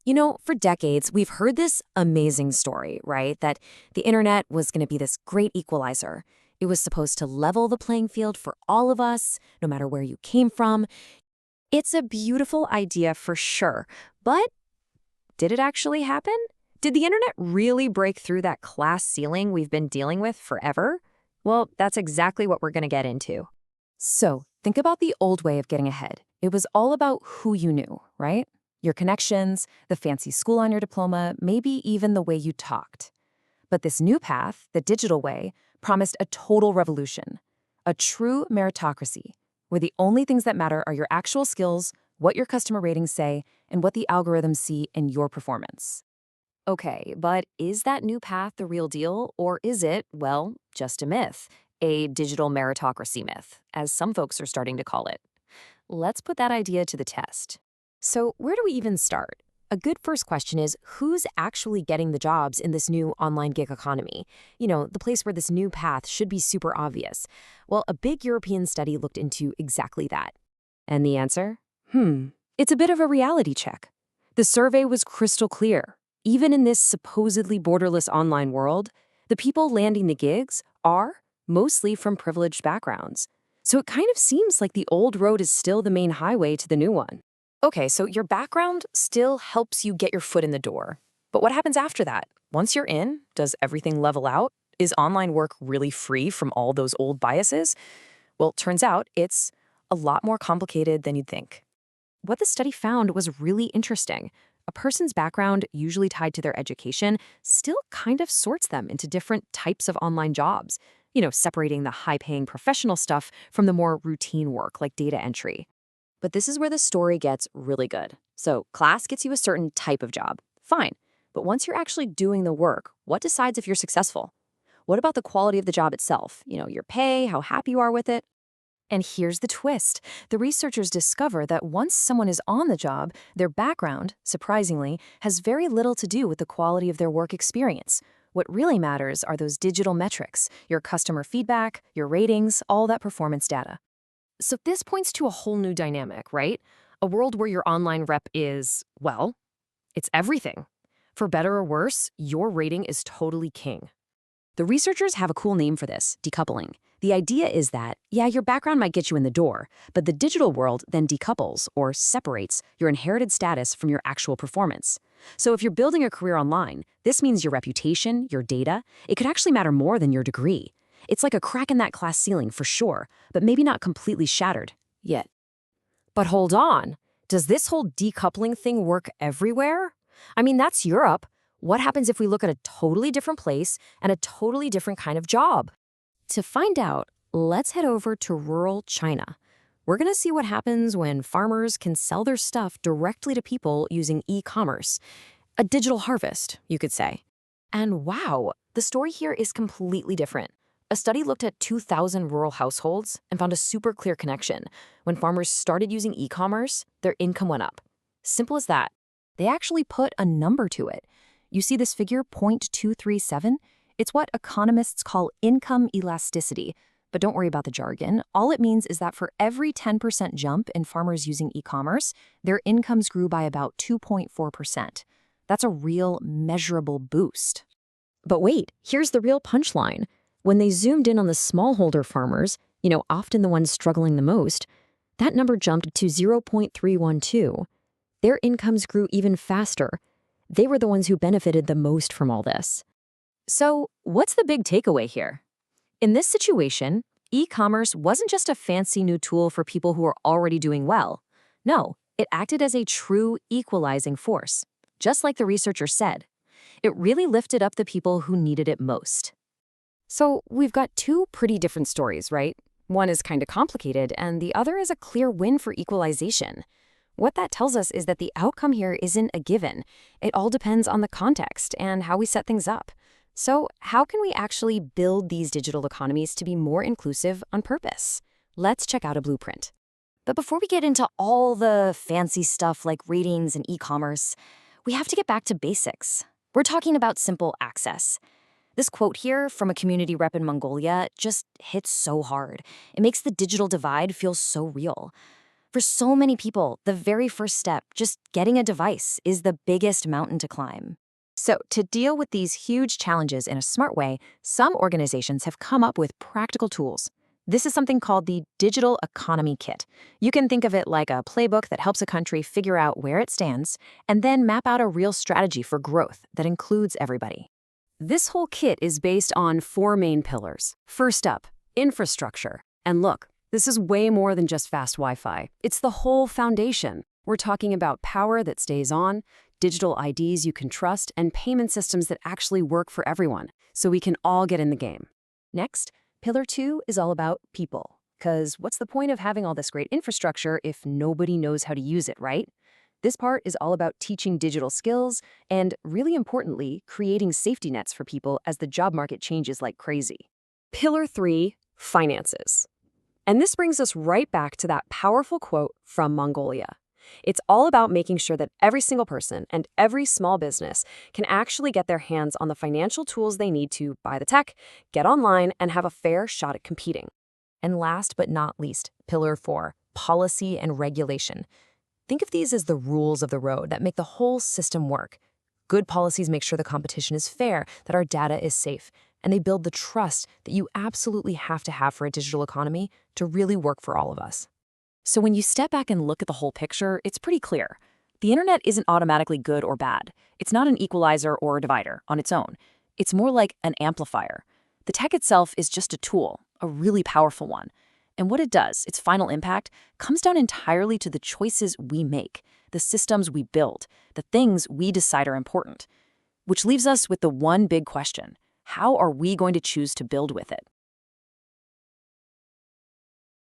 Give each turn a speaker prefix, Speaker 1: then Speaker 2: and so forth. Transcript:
Speaker 1: For decades, we've heard this amazing story, right? That the internet was going to be this great equalizer. It was supposed to level the playing field for all of us, no matter where you came from. It's a beautiful idea for sure. But did it actually happen? Did the internet really break through that class ceiling we've been dealing with forever? Well, that's exactly what we're going to get into. So, think about the old way of getting ahead. It was all about who you knew, right? Your connections, the fancy school on your diploma, maybe even the way you talked. But this new path, the digital way, promised a total revolution, a true meritocracy, where the only things that matter are your actual skills, what your customer ratings say, and what the algorithms see in your performance. Okay, but is that new path the real deal, or is it, well, just a myth? A digital meritocracy myth, as some folks are starting to call it. Let's put that idea to the test. So, where do we even start? A good first question is, who's actually getting the jobs in this new online gig economy? The place where this new path should be super obvious. Well, a big European study looked into exactly that. And the answer? It's a bit of a reality check. The survey was crystal clear. Even in this supposedly borderless online world, the people landing the gigs are mostly from privileged backgrounds. So it kind of seems like the old road is still the main highway to the new one. Okay, so your background still helps you get your foot in the door. But what happens after that? Once you're in, does everything level out? Is online work really free from all those old biases? Well, turns out it's a lot more complicated than you'd think. What the study found was really interesting. A person's background, usually tied to their education, still kind of sorts them into different types of online jobs, separating the high-paying professional stuff from the more routine work like data entry. But this is where the story gets really good. So class gets you a certain type of job. Fine. But once you're actually doing the work, what decides if you're successful? What about the quality of the job itself? Your pay, how happy you are with it? And here's the twist. The researchers discover that once someone is on the job, their background, surprisingly, has very little to do with the quality of their work experience. What really matters are those digital metrics, your customer feedback, your ratings, all that performance data. So this points to a whole new dynamic, right? A world where your online rep is, well, it's everything. For better or worse, your rating is totally king. The researchers have a cool name for this, decoupling. The idea is that, yeah, your background might get you in the door, but the digital world then decouples or separates your inherited status from your actual performance. So if you're building a career online, this means your reputation, your data, it could actually matter more than your degree. It's like a crack in that class ceiling for sure, but maybe not completely shattered yet. But hold on, does this whole decoupling thing work everywhere? I mean, that's Europe. What happens if we look at a totally different place and a totally different kind of job? To find out, let's head over to rural China. We're going to see what happens when farmers can sell their stuff directly to people using e-commerce. A digital harvest, you could say. And wow, the story here is completely different. A study looked at 2,000 rural households and found a super clear connection. When farmers started using e-commerce, their income went up. Simple as that. They actually put a number to it. You see this figure, 0.237? It's what economists call income elasticity. But don't worry about the jargon. All it means is that for every 10% jump in farmers using e-commerce, their incomes grew by about 2.4%. That's a real, measurable boost. But wait, here's the real punchline. When they zoomed in on the smallholder farmers, often the ones struggling the most, that number jumped to 0.312. Their incomes grew even faster. They were the ones who benefited the most from all this. So, what's the big takeaway here? In this situation, e-commerce wasn't just a fancy new tool for people who are already doing well. No, it acted as a true equalizing force. Just like the researcher said, it really lifted up the people who needed it most. So, we've got two pretty different stories, right? One is kind of complicated, and the other is a clear win for equalization. What that tells us is that the outcome here isn't a given. It all depends on the context and how we set things up. So how can we actually build these digital economies to be more inclusive on purpose? Let's check out a blueprint. But before we get into all the fancy stuff like ratings and e-commerce, we have to get back to basics. We're talking about simple access. This quote here from a community rep in Mongolia just hits so hard. It makes the digital divide feel so real. For so many people, the very first step, just getting a device, is the biggest mountain to climb. So, to deal with these huge challenges in a smart way, some organizations have come up with practical tools. This is something called the Digital Economy Kit. You can think of it like a playbook that helps a country figure out where it stands and then map out a real strategy for growth that includes everybody. This whole kit is based on 4 main pillars. First up, infrastructure. And look, this is way more than just fast Wi-Fi. It's the whole foundation. We're talking about power that stays on, digital IDs you can trust, and payment systems that actually work for everyone, so we can all get in the game. Next, Pillar 2 is all about people. Because what's the point of having all this great infrastructure if nobody knows how to use it, right? This part is all about teaching digital skills and, really importantly, creating safety nets for people as the job market changes like crazy. Pillar 3, finances. And this brings us right back to that powerful quote from Mongolia. It's all about making sure that every single person and every small business can actually get their hands on the financial tools they need to buy the tech, get online, and have a fair shot at competing. And last but not least, Pillar 4, policy and regulation. Think of these as the rules of the road that make the whole system work. Good policies make sure the competition is fair, that our data is safe, and they build the trust that you absolutely have to have for a digital economy to really work for all of us. So when you step back and look at the whole picture, it's pretty clear. The internet isn't automatically good or bad. It's not an equalizer or a divider on its own. It's more like an amplifier. The tech itself is just a tool, a really powerful one. And what it does, its final impact, comes down entirely to the choices we make, the systems we build, the things we decide are important. Which leaves us with the one big question: how are we going to choose to build with it?